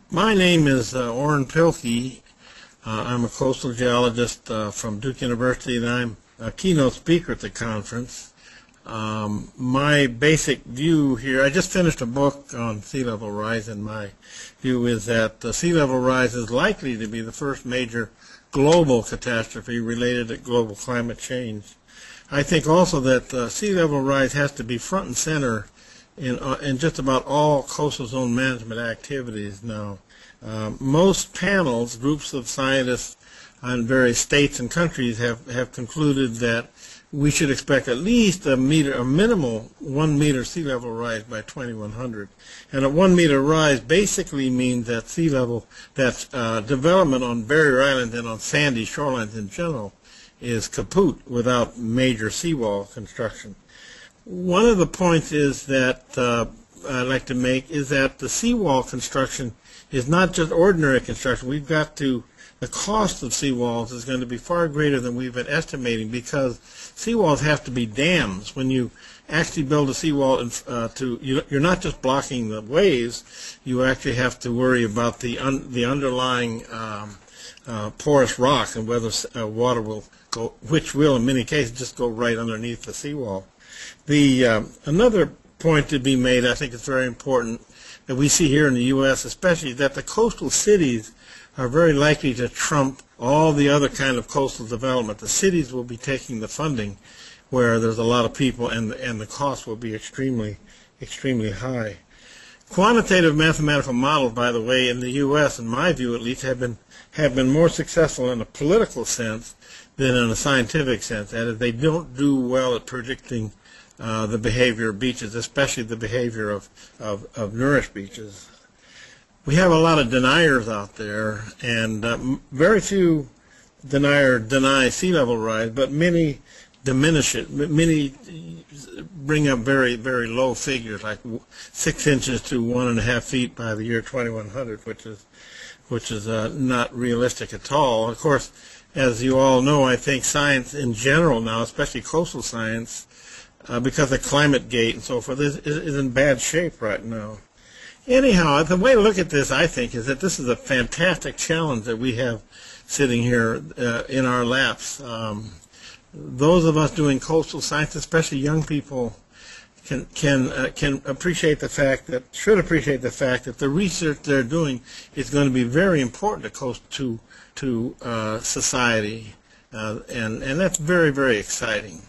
My name is Orrin Pilkey. I'm a coastal geologist from Duke University, and I'm a keynote speaker at the conference. My basic view here, I just finished a book on sea level rise, and my view is that sea level rise is likely to be the first major global catastrophe related to global climate change. I think also that sea level rise has to be front and center in just about all coastal zone management activities now. Most panels, groups of scientists on various states and countries have concluded that we should expect at least a minimal 1 meter sea level rise by 2100. And a 1 meter rise basically means that sea level, development on barrier islands and on sandy shorelines in general is kaput without major seawall construction. One of the points is that I'd like to make is that the seawall construction is not just ordinary construction. The cost of seawalls is going to be far greater than we've been estimating, because seawalls have to be dams. When you actually build a seawall, you're not just blocking the waves, you actually have to worry about the underlying porous rock and whether water will go, which will in many cases just go right underneath the seawall. Another point to be made, I think it's very important, that we see here in the U.S. especially, that the coastal cities are very likely to trump all the other kind of coastal development. The cities will be taking the funding where there's a lot of people, and the cost will be extremely high. Quantitative mathematical models, by the way, in the U.S., in my view at least, have been more successful in a political sense than in a scientific sense. That is, they don't do well at predicting the behavior of beaches, especially the behavior of nourished beaches. We have a lot of deniers out there, and very few deny sea level rise, but many diminish it. Many bring up very low figures, like 6 inches to 1.5 feet by the year 2100, which is not realistic at all. Of course, as you all know, I think science in general now, especially coastal science, because of climate gate and so forth, is in bad shape right now. Anyhow, the way to look at this, I think, is that this is a fantastic challenge that we have sitting here in our laps. Those of us doing coastal science, especially young people, can appreciate the fact that the research they're doing is going to be very important to society, and that's very exciting.